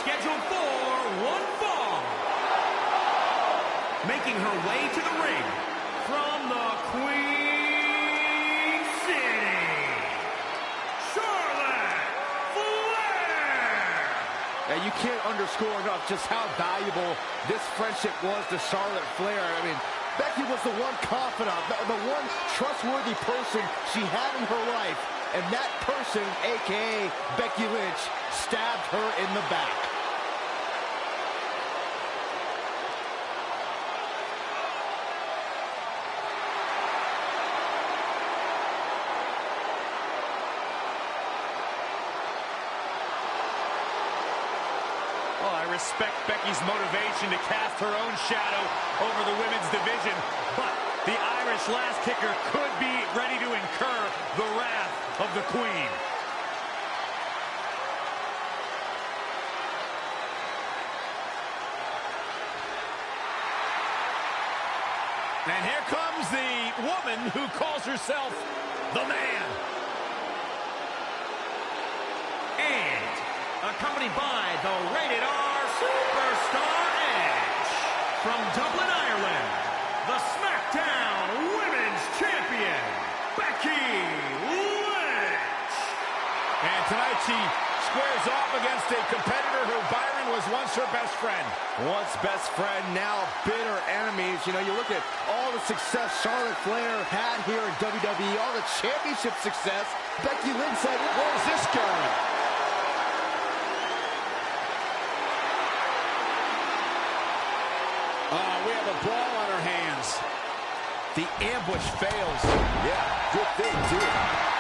scheduled for one fall. Making her way to the ring from the Queen City, Charlotte Flair. And you can't underscore enough just how valuable this friendship was to Charlotte Flair. I mean, Becky was the one confidant, the one trustworthy person she had in her life. And that person, a.k.a. Becky Lynch, stabbed her in the back. Well, I respect Becky's motivation to cast her own shadow over the women's division, but the Irish last kicker could be ready to incur the wrath of the Queen. And here comes the woman who calls herself the Man. And accompanied by the Rated R Superstar Edge from Dublin, Ireland, the SmackDown Women's Champion, Becky Lynch. And tonight she squares off against a competitor who Byron was once her best friend. Once best friend, now bitter enemies. You know, you look at all the success Charlotte Flair had here in WWE, all the championship success. Becky Lynch said, where's this going? We have a brawl on our hands. The ambush fails. Yeah, good thing, too.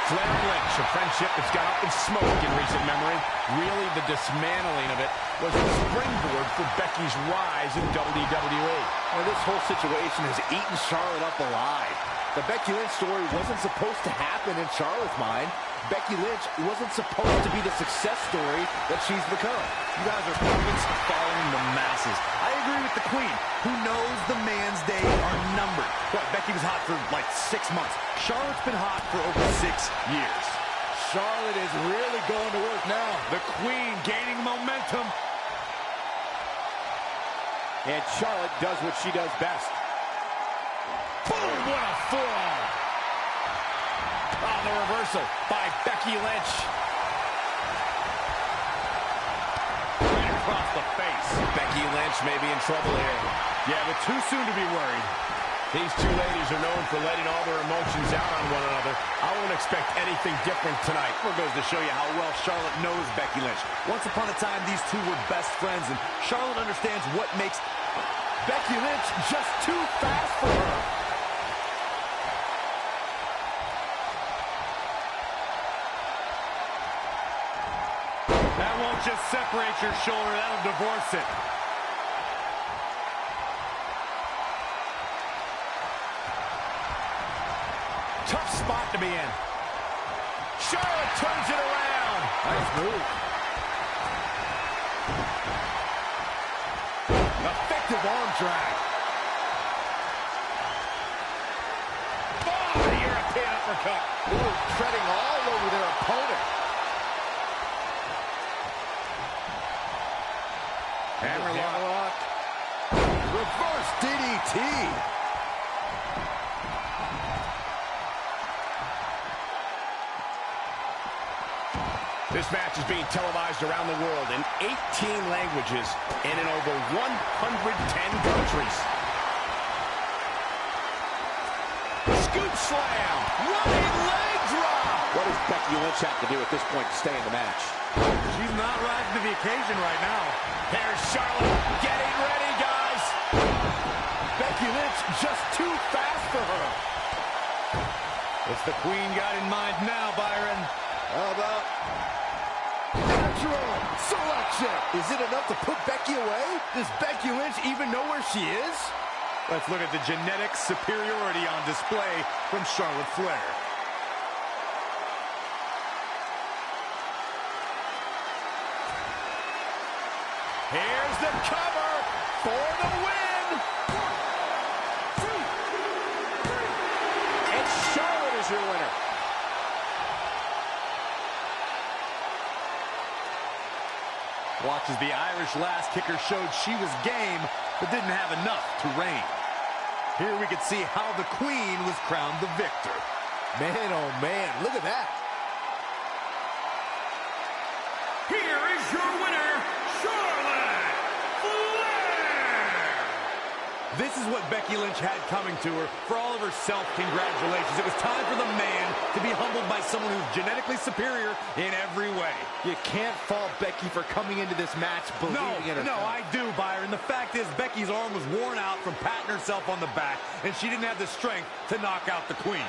Flair and Lynch, a friendship that's gone up in smoke in recent memory. Really, the dismantling of it was the springboard for Becky's rise in WWE. Well, this whole situation has eaten Charlotte up alive. The Becky Lynch story wasn't supposed to happen in Charlotte's mind. Becky Lynch wasn't supposed to be the success story that she's become. You guys are puppets following the masses. I agree with the Queen, who knows the man's days are numbered. But Becky was hot for like 6 months. Charlotte's been hot for over 6 years. Charlotte is really going to work now. The Queen gaining momentum. And Charlotte does what she does best. Boom, what a forearm. Oh, the reversal by Becky Lynch. Right across the face. Becky Lynch may be in trouble here. Yeah, but too soon to be worried. These two ladies are known for letting all their emotions out on one another. I won't expect anything different tonight. It goes to show you how well Charlotte knows Becky Lynch. Once upon a time, these two were best friends, and Charlotte understands what makes Becky Lynch just too fast for her. That won't just separate your shoulder, that'll divorce it. Tough spot to be in. Charlotte turns it around. Nice move. Effective arm drag. Oh, the European uppercut. Ooh, treading all over their opponent. Hammerlock. Reverse DDT. This match is being televised around the world in 18 languages and in over 110 countries. Scoop slam. Running leg drop. What does Becky Lynch have to do at this point to stay in the match? She's not rising to the occasion right now. Here's Charlotte getting ready, guys. Becky Lynch just too fast for her. What's the Queen got in mind now, Byron? How about natural selection? Is it enough to put Becky away? Does Becky Lynch even know where she is? Let's look at the genetic superiority on display from Charlotte Flair. Here's the cover for the win. And Charlotte is your winner. Watch as the Irish lass kicker showed she was game, but didn't have enough to reign. Here we could see how the Queen was crowned the victor. Man, oh man, look at that. Here is your winner, Charlotte Flair! This is what Becky Lynch had coming to her. For all of her self-congratulations, it was time for the man to be humbled by someone who's genetically superior in every way. You can't fault Becky for coming into this match believing in herself. No, I do, Byron. The fact is, Becky's arm was worn out from patting herself on the back, and she didn't have the strength to knock out the Queen.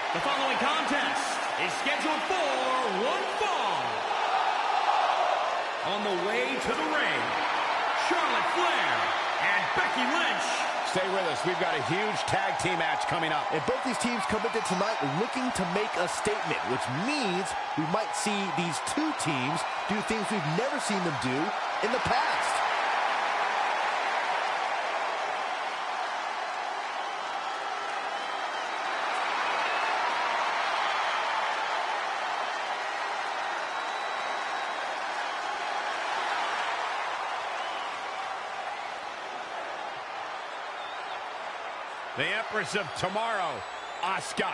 The following contest is scheduled for one fall. On the way to the ring, Charlotte Flair and Becky Lynch. Stay with us. We've got a huge tag team match coming up. And both these teams come into tonight looking to make a statement, which means we might see these two teams do things we've never seen them do in the past. The Empress of Tomorrow, Asuka.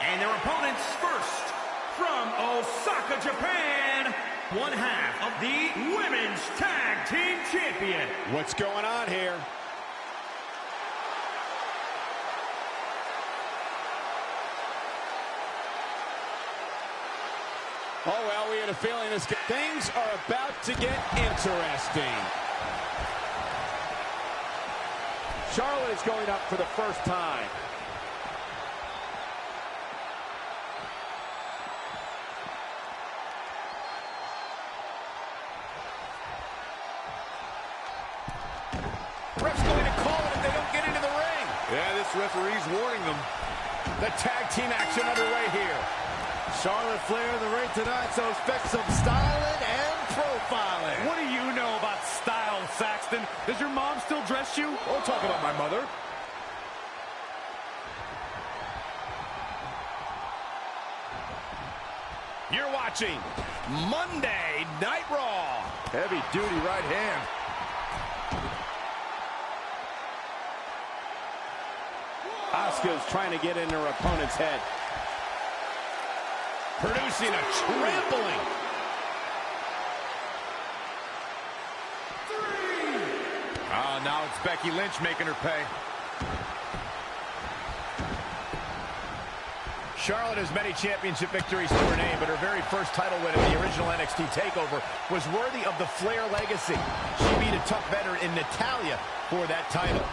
And their opponents first, from Osaka, Japan, one half of the Women's Tag Team Champion. What's going on here? Oh, well, we had a feeling things are about to get interesting. Charlotte is going up for the first time. Ref's going to call it if they don't get into the ring. Yeah, this referee's warning them. The tag team action underway here. Charlotte Flair in the ring tonight, so expect some styling and profiling. What do you know about style, Saxton? Does your mom still dress you? Don't talk about my mother. You're watching Monday Night Raw. Heavy duty right hand. Asuka's trying to get in her opponent's head. Producing a trampling. Oh, now it's Becky Lynch making her pay. Charlotte has many championship victories to her name, but her very first title win in the original NXT TakeOver was worthy of the Flair legacy. She beat a tough veteran in Natalya for that title.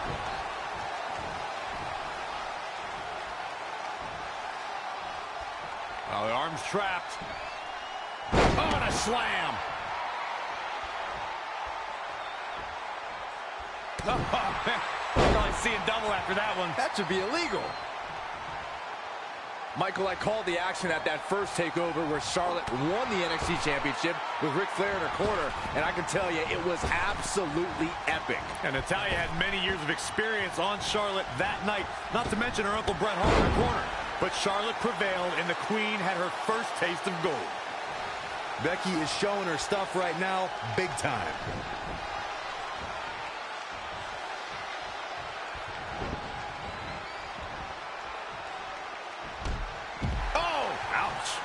Oh, the arm's trapped. Oh, and a slam. Oh, man. Probably seeing double after that one. That should be illegal. Michael, I called the action at that first TakeOver where Charlotte won the NXT Championship with Ric Flair in her corner, and I can tell you, it was absolutely epic. And Natalya had many years of experience on Charlotte that night, not to mention her Uncle Bret Hart in her corner. But Charlotte prevailed, and the Queen had her first taste of gold. Becky is showing her stuff right now, big time. Oh, ouch.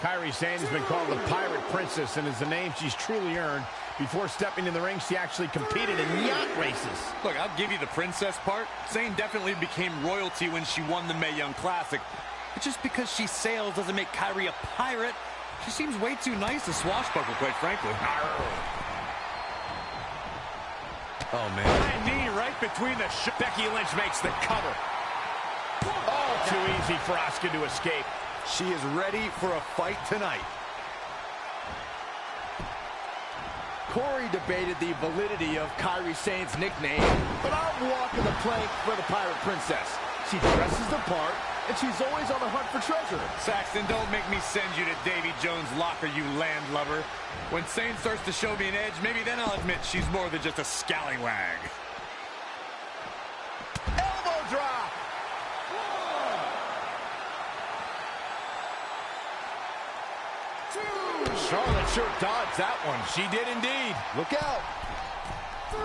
Kairi Sane has been called the Pirate Princess, and is a name she's truly earned. Before stepping in the ring, she actually competed in yacht races. Look, I'll give you the princess part. Sane definitely became royalty when she won the Mae Young Classic. But just because she sails doesn't make Kairi a pirate. She seems way too nice to swashbuckle, quite frankly. Oh, man. High knee right between the Becky Lynch makes the cover. Oh, too easy for Asuka to escape. She is ready for a fight tonight. Corey debated the validity of Kairi Sane's nickname, but I'm walking the plank for the Pirate Princess. She dresses the part, and she's always on the hunt for treasure. Saxton, don't make me send you to Davy Jones' locker, you landlubber. When Sane starts to show me an edge, maybe then I'll admit she's more than just a scallywag. Elbow drop! Charlotte sure dodged that one. She did indeed. Look out! 3.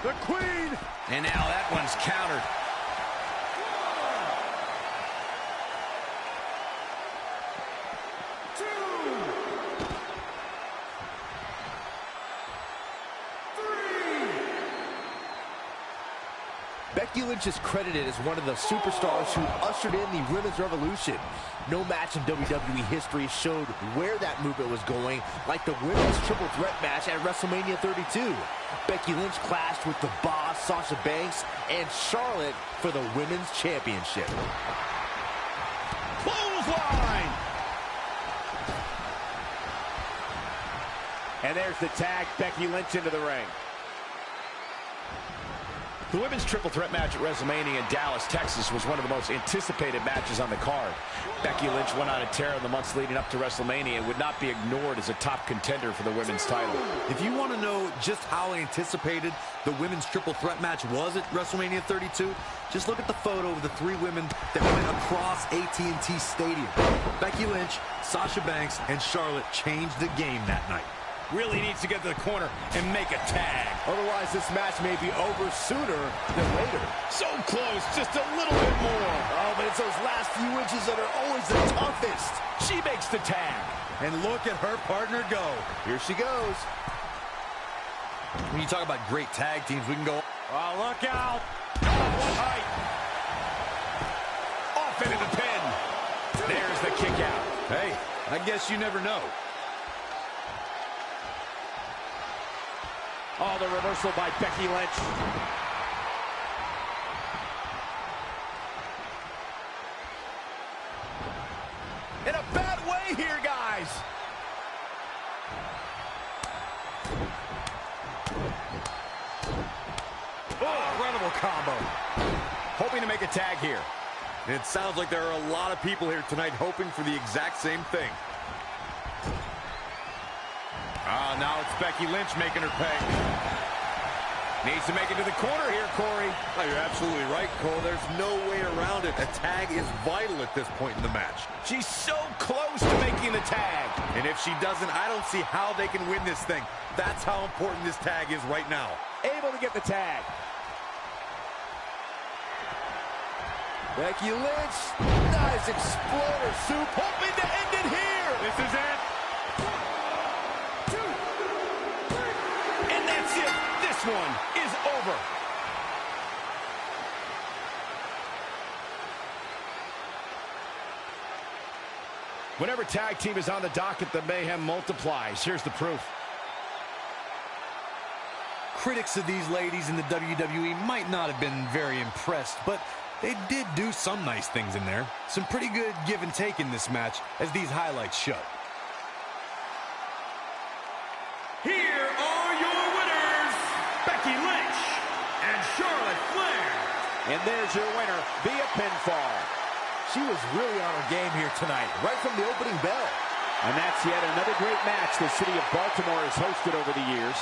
The Queen. And now that one's countered. 1, 2, 3. Becky Lynch is credited as one of the superstars who ushered in the Women's Revolution. No match in WWE history showed where that movement was going, like the Women's Triple Threat match at WrestleMania 32. Becky Lynch clashed with the Boss, Sasha Banks, and Charlotte for the Women's Championship. Clothesline. And there's the tag, Becky Lynch into the ring. The women's triple threat match at WrestleMania in Dallas, Texas was one of the most anticipated matches on the card. Becky Lynch went on a tear in the months leading up to WrestleMania and would not be ignored as a top contender for the women's title. If you want to know just how anticipated the women's triple threat match was at WrestleMania 32, just look at the photo of the three women that went across AT&T Stadium. Becky Lynch, Sasha Banks, and Charlotte changed the game that night. Really needs to get to the corner and make a tag. Otherwise, this match may be over sooner than later. So close, just a little bit more. Oh, but it's those last few inches that are always the toughest. She makes the tag. And look at her partner go. Here she goes. When you talk about great tag teams, we can go. Oh, look out. Oh, what height. Off into the pin. There's the kick out. Hey, I guess you never know. Oh, the reversal by Becky Lynch. In a bad way here, guys. Oh, incredible combo. Hoping to make a tag here. It sounds like there are a lot of people here tonight hoping for the exact same thing. Now it's Becky Lynch making her pay. Needs to make it to the corner here, Corey. Oh, you're absolutely right, Cole. There's no way around it. A tag is vital at this point in the match. She's so close to making the tag. And if she doesn't, I don't see how they can win this thing. That's how important this tag is right now. Able to get the tag. Becky Lynch, nice exploder soup, hoping to end it here. This is it. And that's it. This one is over. Whenever tag team is on the docket, the mayhem multiplies. Here's the proof. Critics of these ladies in the WWE might not have been very impressed, but they did do some nice things in there. Some pretty good give and take in this match, as these highlights show. Here are your winners, Becky Lynch and Charlotte Flair. And there's your winner via pinfall. She was really on her game here tonight, right from the opening bell. And that's yet another great match the city of Baltimore has hosted over the years.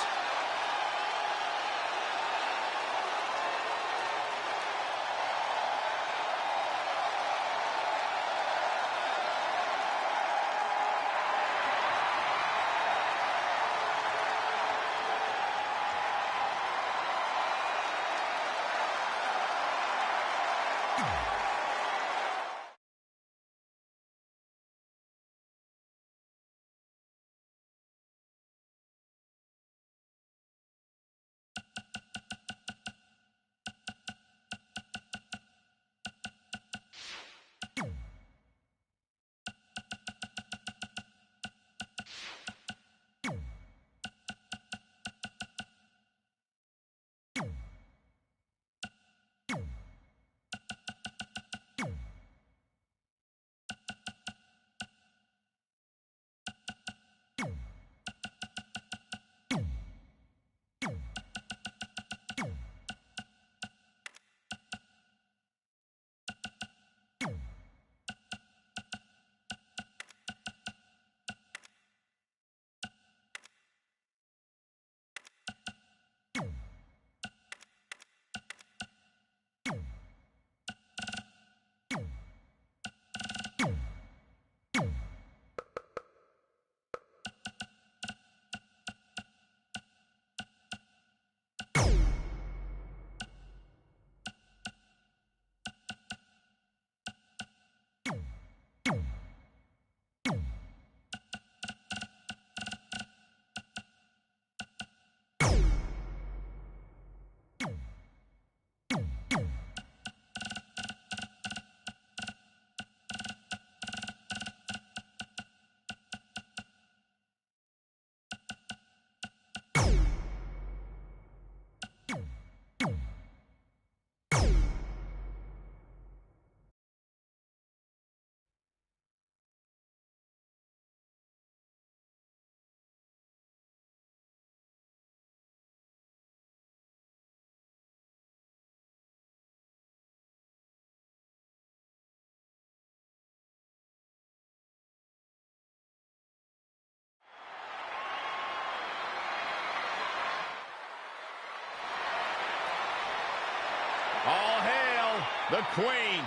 The Queen.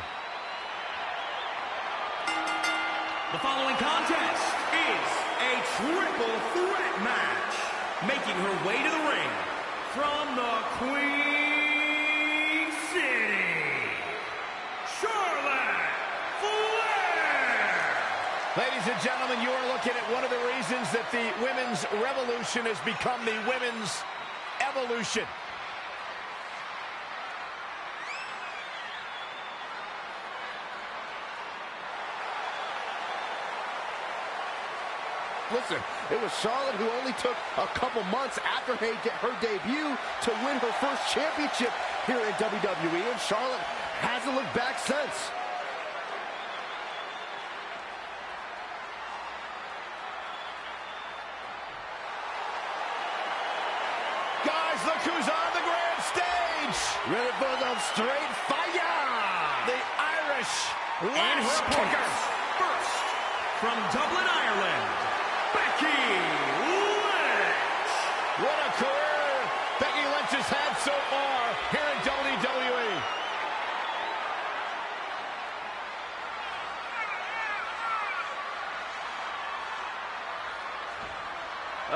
The following contest is a triple threat match. Making her way to the ring from the Queen City, Charlotte Flair. Ladies and gentlemen, you are looking at one of the reasons that the women's revolution has become the women's evolution. Listen, it was Charlotte who only took a couple months after her debut to win her first championship here in WWE, and Charlotte hasn't looked back since. Guys, look who's on the grand stage. Ready for some straight fire. The Irish And her opponent, first, from Dublin, Ireland, Becky Lynch. What a career Becky Lynch has had so far here in WWE.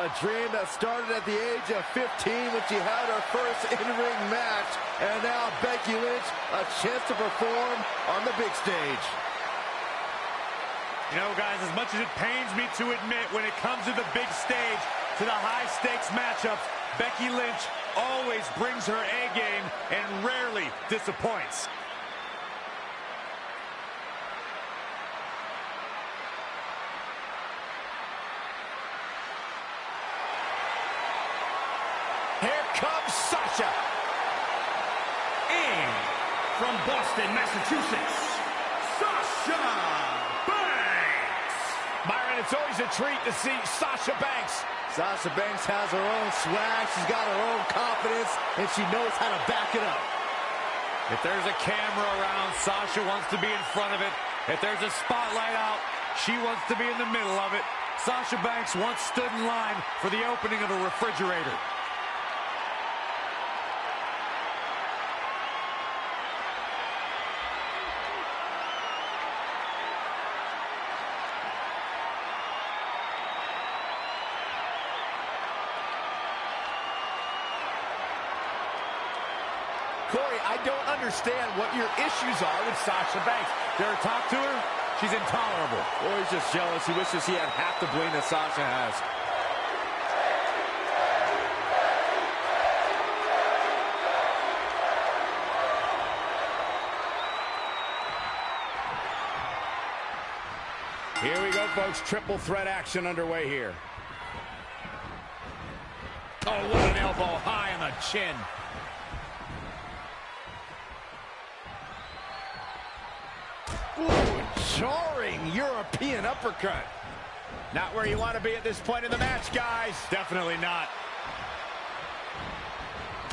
A dream that started at the age of 15 when she had her first in-ring match. And now Becky Lynch, a chance to perform on the big stage. You know, guys, as much as it pains me to admit, when it comes to the big stage, to the high-stakes matchups, Becky Lynch always brings her A game and rarely disappoints. Here comes Sasha. And from Boston, Massachusetts, Sasha Banks. Byron, it's always a treat to see Sasha Banks. Sasha Banks has her own swag, she's got her own confidence, and she knows how to back it up. If there's a camera around, Sasha wants to be in front of it. If there's a spotlight out, she wants to be in the middle of it. Sasha Banks once stood in line for the opening of a refrigerator. Corey, I don't understand what your issues are with Sasha Banks. Dare talk to her? She's intolerable. Or he's just jealous. He wishes he had half the bling that Sasha has. Here we go, folks. Triple threat action underway here. Oh, what an elbow high on the chin. Ooh, jarring European uppercut. Not where you want to be at this point in the match, guys. Definitely not.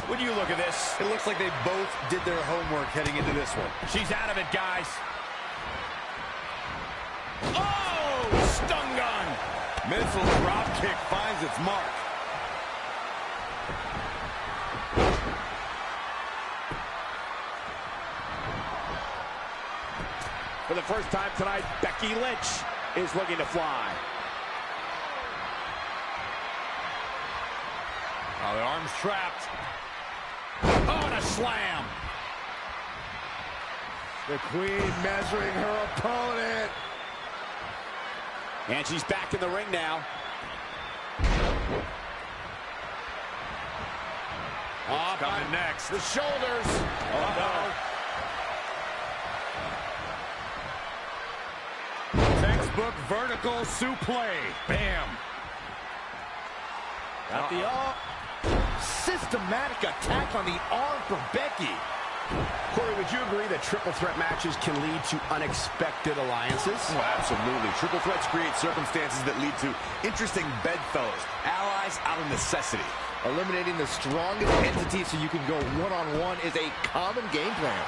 When you look at this, It looks like they both did their homework heading into this one. she's out of it, guys. Oh, stun gun. Missile drop kick finds its mark. For the first time tonight, Becky Lynch is looking to fly. Oh, the arm's trapped. Oh, and a slam. The Queen measuring her opponent. And she's back in the ring now. What's coming next? The shoulders. Uh-oh. Textbook vertical suplex. Bam. Got the systematic attack on the arm from Becky. Corey, would you agree that triple threat matches can lead to unexpected alliances? Oh, absolutely. Triple threats create circumstances that lead to interesting bedfellows, allies out of necessity. Eliminating the strongest entity so you can go one-on-one is a common game plan.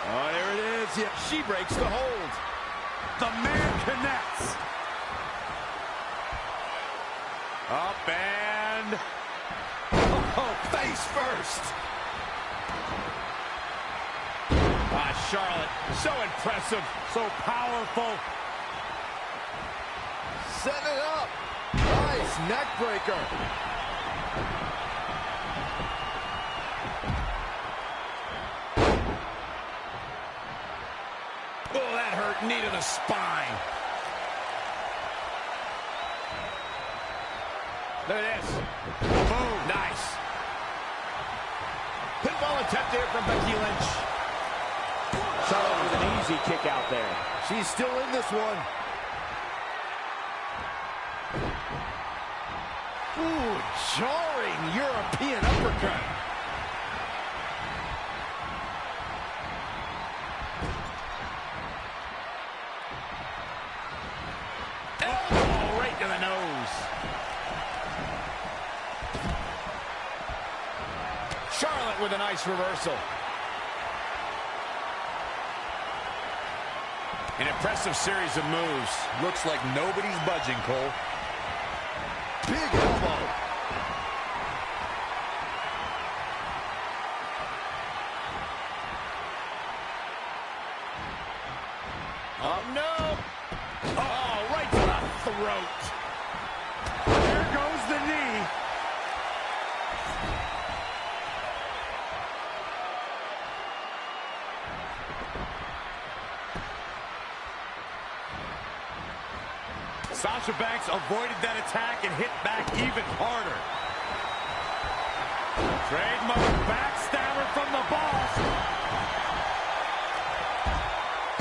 Oh, there it is. Yeah, she breaks the hold. The man connects. Up and... Oh, Face first. Charlotte, so impressive, so powerful. Setting it up. Nice neck breaker. Oh, that hurt. Knee to the spine. Look at this. Boom. Nice. Pinfall attempt here from Becky Lynch. Charlotte with an easy kick out there. She's still in this one. Ooh, jarring European uppercut. Elbow right to the nose. Charlotte with a nice reversal. An impressive series of moves. Looks like nobody's budging, Cole. Big elbow. Oh, no. Oh, right to the throat. There goes the knee. Sasha Banks avoided that attack and hit back even harder. Trademark backstabber from the boss.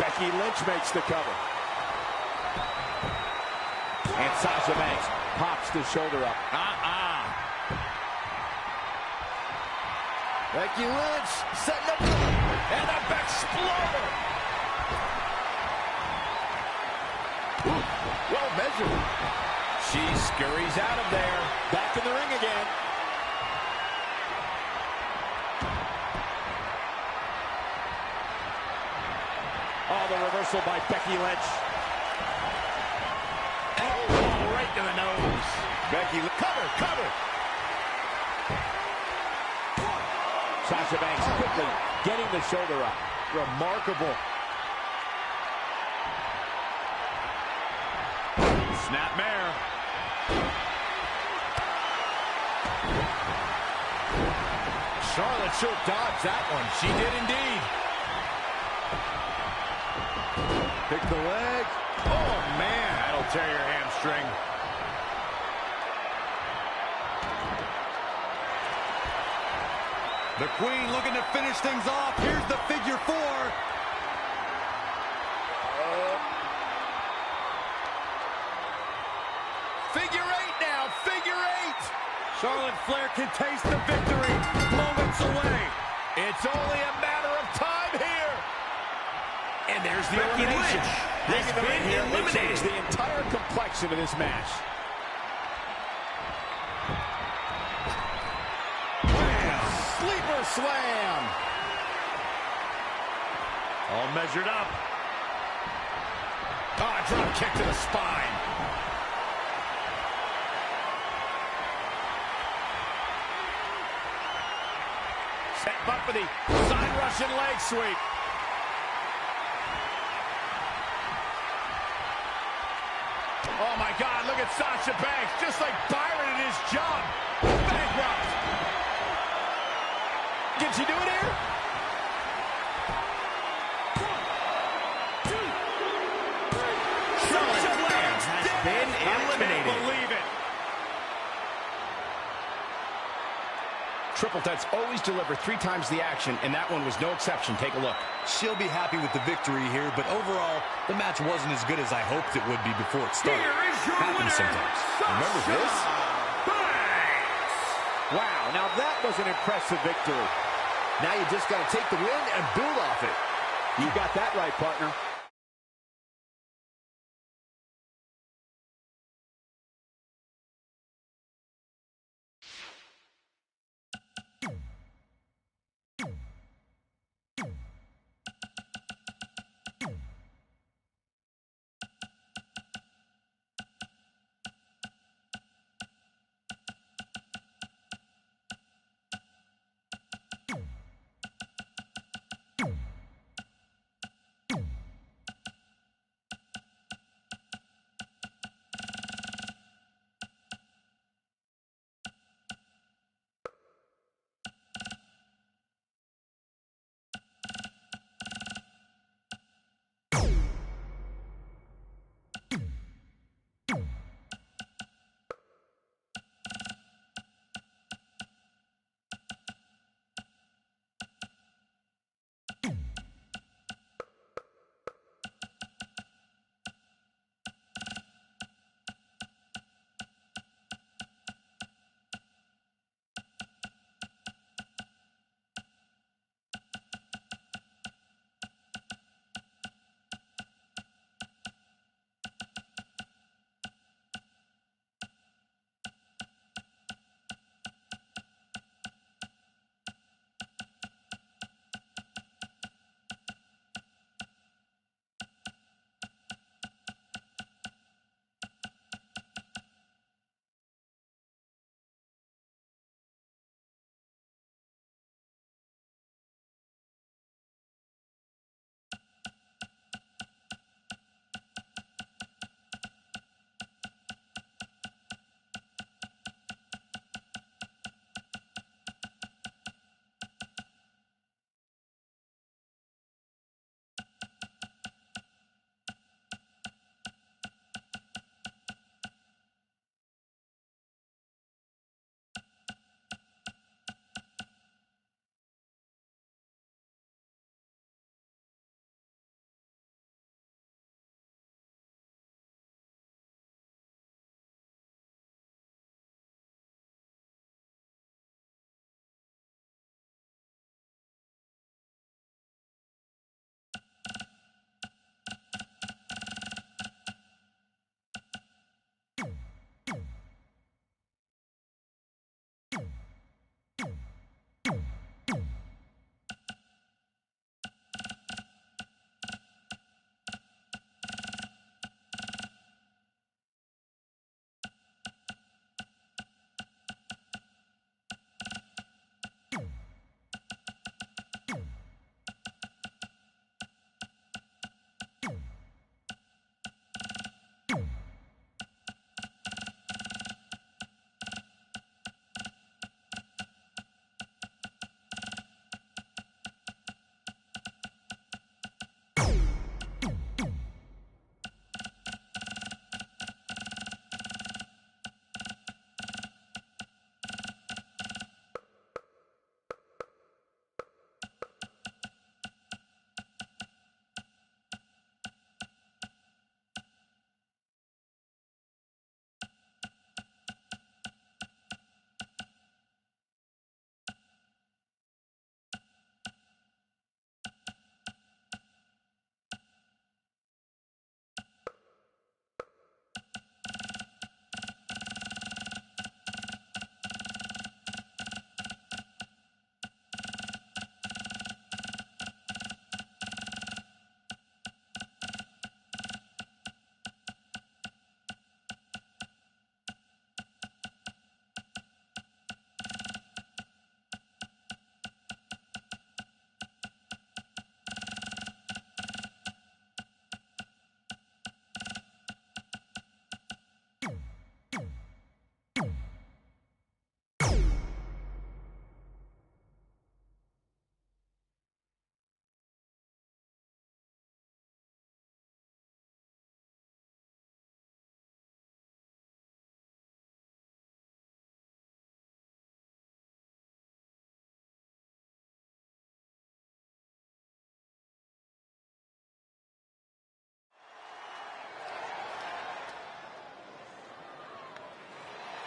Becky Lynch makes the cover. And Sasha Banks pops the shoulder up. Becky Lynch setting up. And a back exploder. Well measured. She scurries out of there. Back in the ring again. Oh, the reversal by Becky Lynch. Oh, right to the nose. Becky, Cover. Sasha Banks quickly getting the shoulder up. Remarkable. Snapmare. Charlotte should dodge that one. She did indeed. Pick the leg. Oh, man. That'll tear your hamstring. The Queen looking to finish things off. Here's the figure 4. Figure 8 now. Figure 8. Charlotte Flair can taste the victory. Moments away. It's only a matter of time here. And there's the Becky elimination. Lynch Bringing has them in been here, they eliminated. change The entire complexion of this match. Sleeper slam. All measured up. Oh, a drop kick to the spine. Set up for the side Russian leg sweep. Oh, my God, look at Sasha Banks, just like Byron in his job. Bankrupt. Can she do it here? Sasha Banks has been eliminated. I can't believe it. Triple Threats always deliver 3 times the action, and that one was no exception. Take a look. She'll be happy with the victory here, but overall, the match wasn't as good as I hoped it would be before it started. Here is your Happens winner, sometimes. Remember Sasha this? Banks. Wow, now that was an impressive victory. Now you just got to take the win and build off it. You got that right, partner.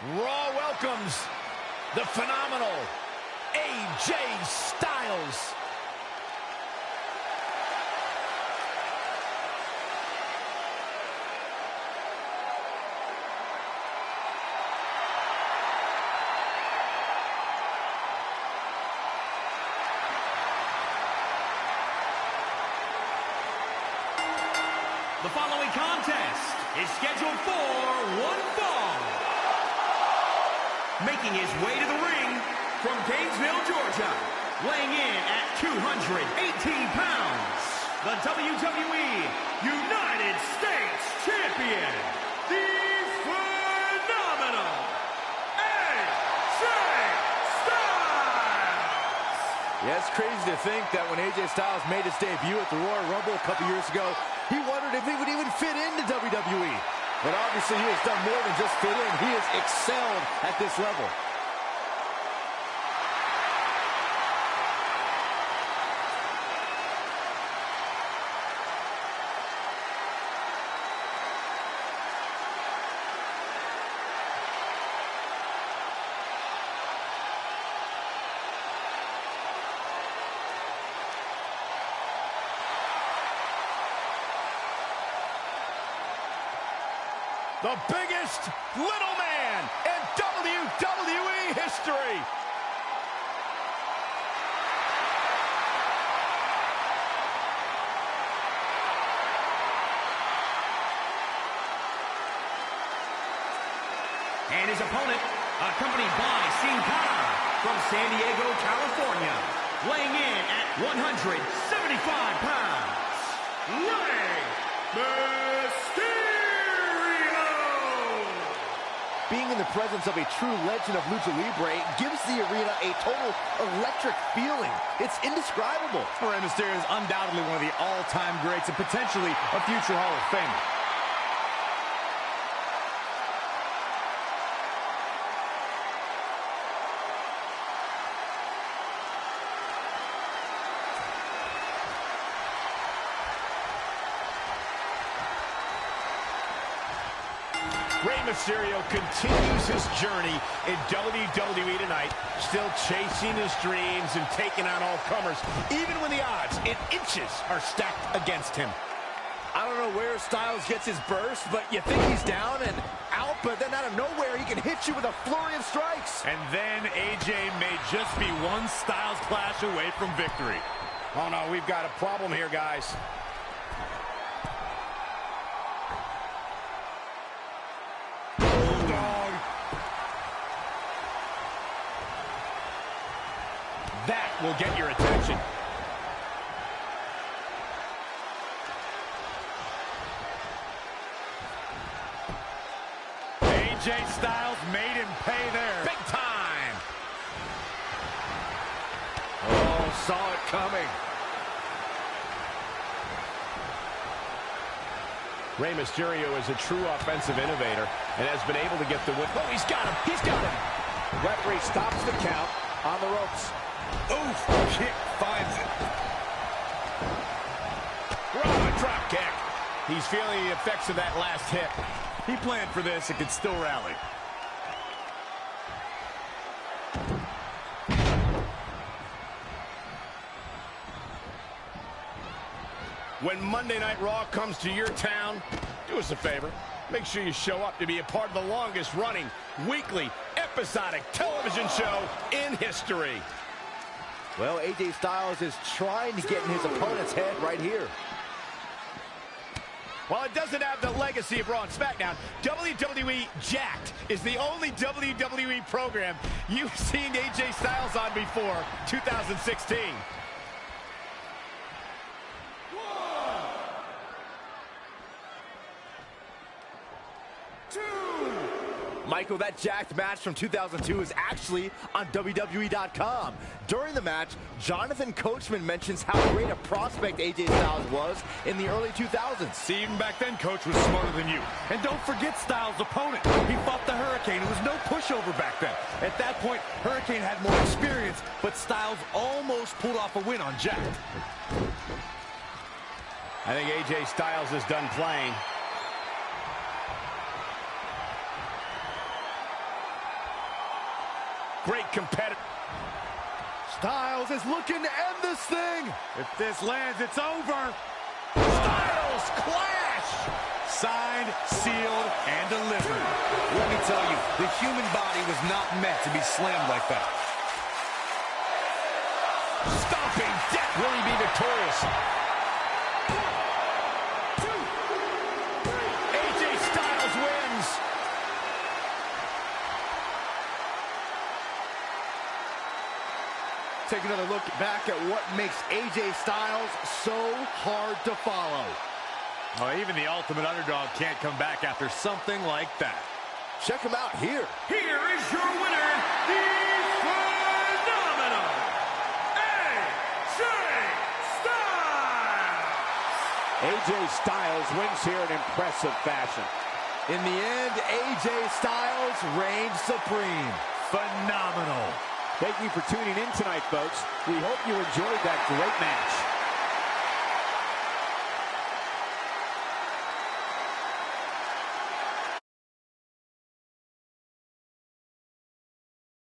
Raw welcomes the phenomenal AJ Styles. The following contest is scheduled for one fall. Making his way to the ring from Gainesville, Georgia, weighing in at 218 pounds, the WWE United States Champion, the phenomenal AJ Styles. Yeah, it's crazy to think that when AJ Styles made his debut at the Royal Rumble a couple years ago, he wondered if he would even fit into WWE. But obviously he has done more than just fit in. He has excelled at this level. The biggest little man in WWE history. And his opponent, accompanied by Sin Cara from San Diego, California, weighing in at 175 pounds, Rey Mysterio. Being in the presence of a true legend of Lucha Libre gives the arena a total electric feeling. It's indescribable. Rey Mysterio is undoubtedly one of the all-time greats and potentially a future Hall of Famer. Rey Mysterio continues his journey in WWE tonight, still chasing his dreams and taking on all comers, even when the odds in inches are stacked against him. I don't know where Styles gets his burst, but you think he's down and out, but then out of nowhere, he can hit you with a flurry of strikes. And then AJ may just be one Styles clash away from victory. Oh no, we've got a problem here, guys. That will get your attention. AJ Styles made him pay there. Big time. Oh, saw it coming. Rey Mysterio is a true offensive innovator and has been able to get the win. Oh, he's got him. He's got him. Referee stops the count on the ropes. Oof, kick finds it. Raw drop kick. He's feeling the effects of that last hit. He planned for this and could still rally. When Monday Night Raw comes to your town, do us a favor. Make sure you show up to be a part of the longest running weekly episodic television show in history. Well, AJ Styles is trying to get in his opponent's head right here. While it doesn't have the legacy of Raw and SmackDown, WWE Jacked is the only WWE program you've seen AJ Styles on before 2016. Michael, that Jacked match from 2002 is actually on WWE.com. During the match, Jonathan Coachman mentions how great a prospect AJ Styles was in the early 2000s. See, even back then, Coach was smarter than you. And don't forget Styles' opponent. He fought the Hurricane. It was no pushover back then. At that point, Hurricane had more experience, but Styles almost pulled off a win on Jacked. I think AJ Styles is done playing. Great competitor. Styles is looking to end this thing. If this lands, it's over. Styles clash. Signed, sealed, and delivered. Let me tell you, the human body was not meant to be slammed like that. Stomping death. Will he be victorious? AJ Styles wins. Take another look back at what makes AJ Styles so hard to follow. Oh, even the ultimate underdog can't come back after something like that. Check him out here. Here is your winner, the phenomenal AJ Styles. AJ Styles wins here in impressive fashion. In the end, AJ Styles reigns supreme. Phenomenal. Thank you for tuning in tonight, folks. We hope you enjoyed that great match.